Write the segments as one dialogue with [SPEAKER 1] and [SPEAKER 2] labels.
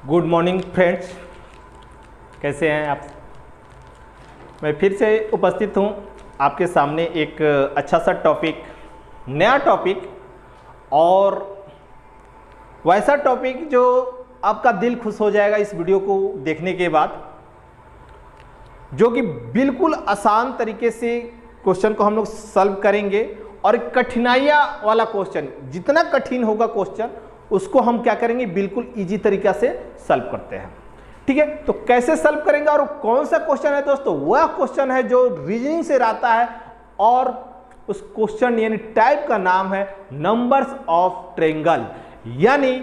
[SPEAKER 1] Good morning friends, कैसे हैं आप। मैं फिर से उपस्थित हूं आपके सामने एक अच्छा सा टॉपिक, नया टॉपिक और वैसा टॉपिक जो आपका दिल खुश हो जाएगा इस वीडियो को देखने के बाद, जो कि बिल्कुल आसान तरीके से क्वेश्चन को हम लोग सॉल्व करेंगे। और कठिनाइयाँ वाला क्वेश्चन, जितना कठिन होगा क्वेश्चन उसको हम क्या करेंगे, बिल्कुल इजी तरीका से सॉल्व करते हैं। ठीक है, तो कैसे सॉल्व करेंगे और कौन सा क्वेश्चन है दोस्तों, वह क्वेश्चन है जो रीजनिंग से रहता है और उस क्वेश्चन यानी टाइप का नाम है नंबर्स ऑफ ट्रायंगल, यानी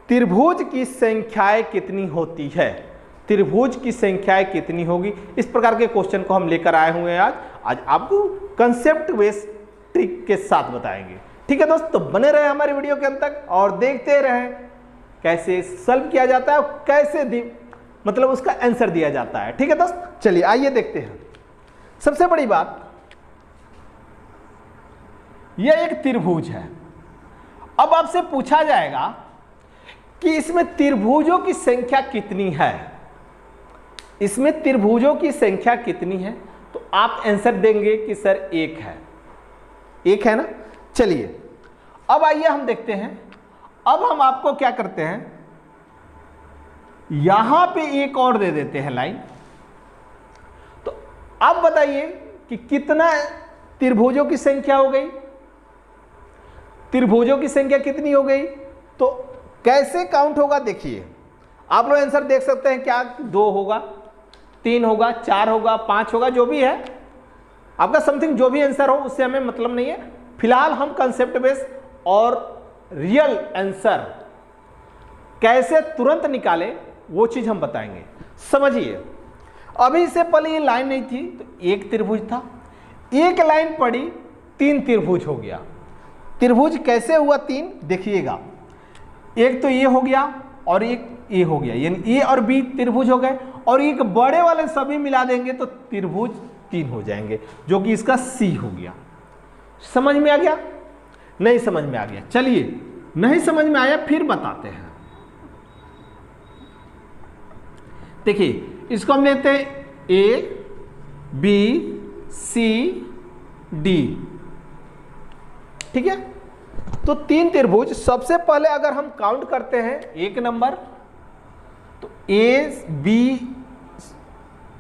[SPEAKER 1] त्रिभुज की संख्याएं कितनी होती है, त्रिभुज की संख्याएं कितनी होगी। इस प्रकार के क्वेश्चन को हम लेकर आए हुए हैं आज आपको कंसेप्ट बेस्ड ट्रिक के साथ बताएंगे। ठीक है दोस्त, तो बने रहे हमारे वीडियो के अंत तक और देखते रहें कैसे सॉल्व किया जाता है और कैसे मतलब उसका आंसर दिया जाता है। ठीक है दोस्त, चलिए आइए देखते हैं। सबसे बड़ी बात, यह एक त्रिभुज है। अब आपसे पूछा जाएगा कि इसमें त्रिभुजों की संख्या कितनी है, इसमें त्रिभुजों की संख्या कितनी है, तो आप आंसर देंगे कि सर एक है, एक है ना। चलिए अब आइए हम देखते हैं। अब हम आपको क्या करते हैं, यहां पे एक और दे देते हैं लाइन। तो अब बताइए कि कितना त्रिभुजों की संख्या हो गई, त्रिभुजों की संख्या कितनी हो गई। तो कैसे काउंट होगा, देखिए आप लोग आंसर देख सकते हैं, क्या 2 होगा, 3 होगा, 4 होगा, 5 होगा, जो भी है आपका समथिंग, जो भी आंसर हो उससे हमें मतलब नहीं है। फिलहाल हम कंसेप्ट बेस और रियल आंसर कैसे तुरंत निकाले वो चीज हम बताएंगे। समझिए, अभी से पहले ये लाइन नहीं थी तो एक त्रिभुज था, एक लाइन पड़ी 3 त्रिभुज हो गया। त्रिभुज कैसे हुआ 3, देखिएगा, एक तो ये हो गया और एक ये हो गया, यानी ए और बी त्रिभुज हो गए, और एक बड़े वाले सभी मिला देंगे तो त्रिभुज 3 हो जाएंगे, जो कि इसका सी हो गया। समझ में आ गया, नहीं समझ में आ गया, चलिए नहीं समझ में आया फिर बताते हैं। देखिए इसको हम लेते हैं ए बी सी डी, ठीक है। तो 3 त्रिभुज, सबसे पहले अगर हम काउंट करते हैं एक नंबर, तो ए बी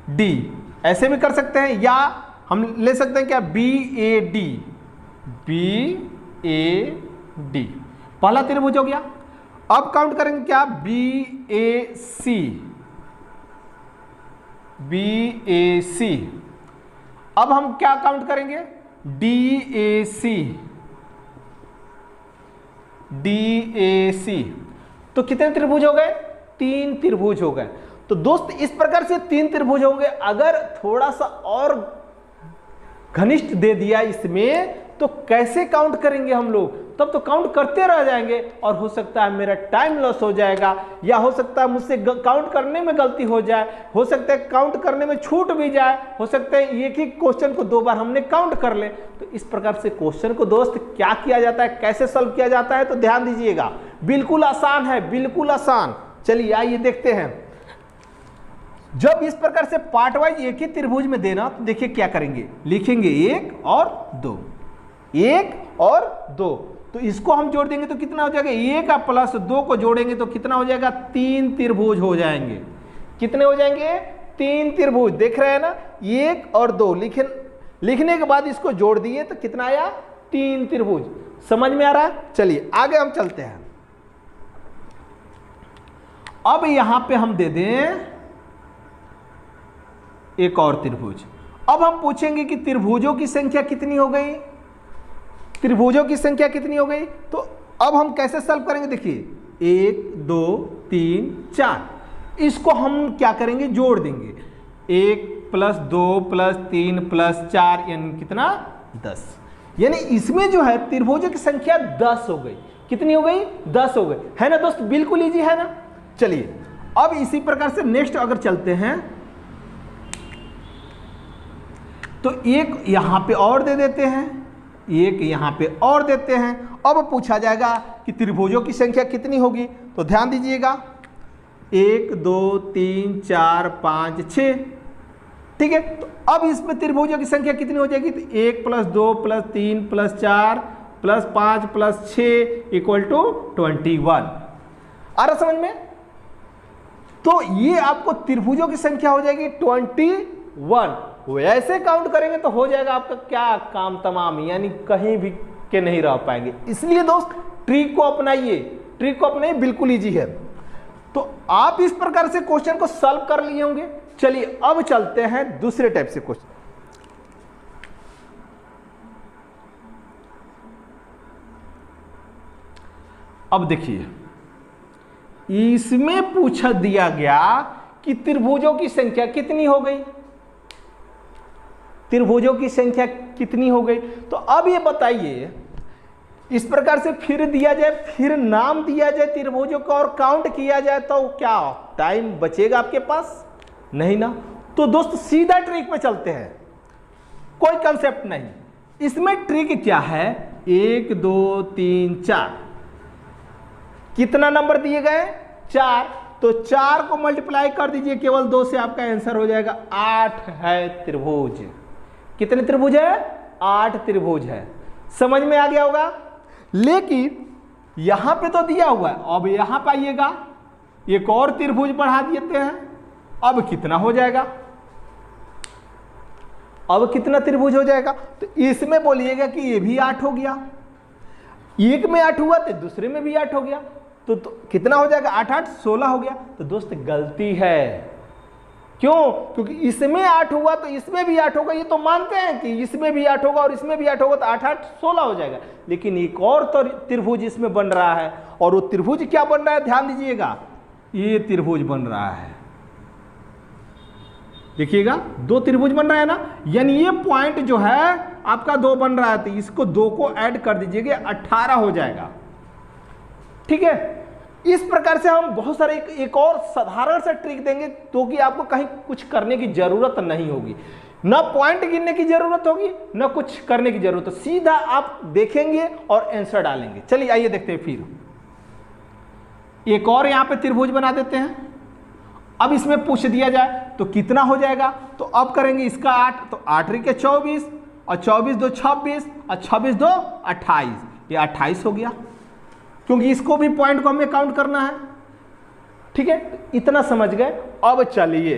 [SPEAKER 1] डी ऐसे भी कर सकते हैं, या हम ले सकते हैं क्या, B A D, B A D पहला त्रिभुज हो गया। अब काउंट करेंगे क्या, बी ए सी, बी ए सी। अब हम क्या काउंट करेंगे, D A C, D A सी। तो कितने त्रिभुज हो गए, 3 त्रिभुज हो गए। तो दोस्त इस प्रकार से 3 त्रिभुज होंगे। अगर थोड़ा सा और घनिष्ठ दे दिया इसमें तो कैसे काउंट करेंगे हम लोग, तब तो काउंट करते रह जाएंगे और हो सकता है मेरा टाइम लॉस हो जाएगा, या हो सकता है मुझसे काउंट करने में गलती हो जाए, हो सकता है काउंट करने में छूट भी जाए, हो सकता है एक ही क्वेश्चन को 2 बार हमने काउंट कर ले। तो इस प्रकार से क्वेश्चन को दोस्त क्या किया जाता है, कैसे सॉल्व किया जाता है, तो ध्यान दीजिएगा, बिल्कुल आसान है, बिल्कुल आसान। चलिए आइए देखते हैं। जब इस प्रकार से पार्ट वाइज एक ही त्रिभुज में देना, तो देखिए क्या करेंगे, लिखेंगे 1 और 2, 1 और 2। तो इसको हम जोड़ देंगे तो कितना हो जाएगा, 1 का प्लस 2 को जोड़ेंगे तो कितना हो जाएगा, 3 त्रिभुज हो जाएंगे। कितने हो जाएंगे, 3 त्रिभुज, देख रहे हैं ना, 1 और 2 लिखने के बाद इसको जोड़ दिए तो कितना आया, 3 त्रिभुज। समझ में आ रहा है, चलिए आगे हम चलते हैं। अब यहां पे हम दे दें एक और त्रिभुज। अब हम पूछेंगे कि त्रिभुजों की संख्या कितनी हो गई, त्रिभुजों की संख्या कितनी हो गई। तो अब हम कैसे सॉल्व करेंगे, देखिए 1 2 3 4, इसको हम क्या करेंगे, जोड़ देंगे, 1 + 2 + 3 + 4 यानी कितना, 10। यानी इसमें जो है त्रिभुजों की संख्या 10 हो गई। कितनी हो गई, 10 हो गई, है ना दोस्त, बिल्कुल इजी है ना। चलिए अब इसी प्रकार से नेक्स्ट अगर चलते हैं तो एक यहां पे और दे देते हैं, एक यहां पे और देते हैं। अब पूछा जाएगा कि त्रिभुजों की संख्या कितनी होगी, तो ध्यान दीजिएगा 1 2 3 4 5 6। ठीक है, तो अब इसमें त्रिभुजों की संख्या कितनी हो जाएगी? तो 1 + 2 + 3 + 4 + 5 + 6 = 21। आ रहा समझ में? तो ये आपको त्रिभुजों की संख्या हो जाएगी 21। वैसे काउंट करेंगे तो हो जाएगा आपका क्या काम तमाम, यानी कहीं भी के नहीं रह पाएंगे। इसलिए दोस्त ट्रिक को अपनाइए, ट्रिक को अपनाइए, बिल्कुल इजी है। तो आप इस प्रकार से क्वेश्चन को सॉल्व कर लिए होंगे। चलिए अब चलते हैं दूसरे टाइप से क्वेश्चन। अब देखिए, इसमें पूछा दिया गया कि त्रिभुजों की संख्या कितनी हो गई, त्रिभुजों की संख्या कितनी हो गई। तो अब ये बताइए, इस प्रकार से फिर दिया जाए, फिर नाम दिया जाए त्रिभुजों का और काउंट किया जाए, तो क्या टाइम बचेगा आपके पास? नहीं ना। तो दोस्त सीधा ट्रिक पे चलते हैं, कोई कंसेप्ट नहीं। इसमें ट्रिक क्या है? 1 2 3 4, कितना नंबर दिए गए? 4। तो 4 को मल्टीप्लाई कर दीजिए केवल 2 से, आपका आंसर हो जाएगा 8 है त्रिभुज। कितने त्रिभुज है? 8 त्रिभुज है। समझ में आ गया होगा। लेकिन यहां पे तो दिया हुआ है, अब यहां पे आइएगा, एक और त्रिभुज बढ़ा देते हैं। अब कितना हो जाएगा? अब कितना त्रिभुज हो जाएगा? तो इसमें बोलिएगा कि ये भी 8 हो गया, एक में 8 हुआ तो दूसरे में भी 8 हो गया, तो कितना हो जाएगा? 8 8 16 हो गया। तो दोस्त गलती है। क्यों? क्योंकि इसमें 8 हुआ तो इसमें भी 8 होगा, ये तो मानते हैं कि इसमें भी 8 होगा और इसमें भी 8 होगा, तो 8 8 16 हो जाएगा। लेकिन एक और तो त्रिभुज इसमें बन रहा है, और वो त्रिभुज क्या बन रहा है? ध्यान दीजिएगा, ये त्रिभुज बन रहा है। देखिएगा, 2 त्रिभुज बन रहा है ना, यानी ये पॉइंट जो है आपका 2 बन रहा है, तो इसको 2 को ऐड कर दीजिएगा, 18 हो जाएगा। ठीक है, इस प्रकार से हम बहुत सारे एक और साधारण सा ट्रिक देंगे, तो कि आपको कहीं कुछ करने की जरूरत नहीं होगी, ना पॉइंट गिनने की जरूरत होगी, ना कुछ करने की जरूरत हो, सीधा आप देखेंगे और आंसर डालेंगे। चलिए आइए देखते हैं। फिर एक और यहां पे त्रिभुज बना देते हैं। अब इसमें पूछ दिया जाए तो कितना हो जाएगा? तो अब करेंगे इसका 8, तो 8 × 24 और 24 2 26 और 26 2 28, ये 28 हो गया, क्योंकि इसको भी पॉइंट को हमें काउंट करना है। ठीक है, इतना समझ गए। अब चलिए,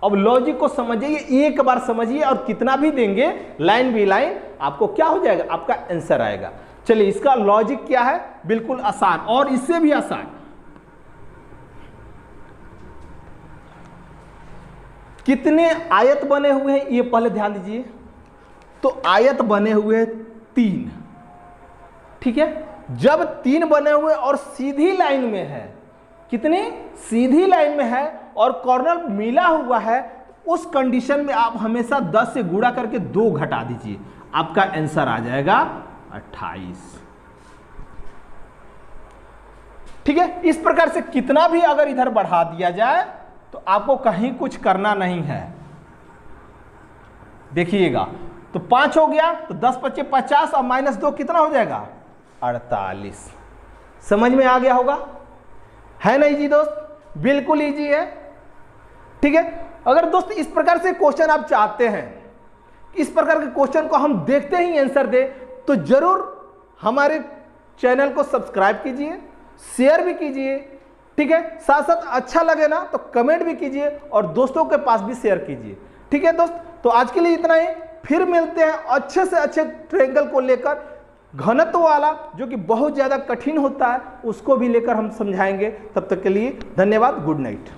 [SPEAKER 1] अब लॉजिक को समझिए, एक बार समझिए, और कितना भी देंगे लाइन बाय लाइन आपको क्या हो जाएगा? आपका आंसर आएगा। चलिए, इसका लॉजिक क्या है? बिल्कुल आसान, और इससे भी आसान। कितने आयत बने हुए हैं ये पहले ध्यान दीजिए। तो आयत बने हुए 3। ठीक है, जब 3 बने हुए और सीधी लाइन में है, कितनी सीधी लाइन में है और कॉर्नर मिला हुआ है, उस कंडीशन में आप हमेशा 10 से गुणा करके 2 घटा दीजिए, आपका आंसर आ जाएगा 28। ठीक है, इस प्रकार से कितना भी अगर इधर बढ़ा दिया जाए तो आपको कहीं कुछ करना नहीं है। देखिएगा, तो 5 हो गया, तो 10 × 5 = 50 और -2 कितना हो जाएगा? 48। समझ में आ गया होगा, है ना इजी दोस्त? बिल्कुल इजी है। ठीक है, अगर दोस्त इस प्रकार से क्वेश्चन आप चाहते हैं, इस प्रकार के क्वेश्चन को हम देखते ही आंसर दे, तो जरूर हमारे चैनल को सब्सक्राइब कीजिए, शेयर भी कीजिए। ठीक है, साथ साथ अच्छा लगे ना तो कमेंट भी कीजिए और दोस्तों के पास भी शेयर कीजिए। ठीक है दोस्त, तो आज के लिए इतना ही। फिर मिलते हैं अच्छे से अच्छे ट्रायंगल को लेकर, घनत्व वाला जो कि बहुत ज़्यादा कठिन होता है उसको भी लेकर हम समझाएंगे। तब तक के लिए धन्यवाद, गुड नाइट।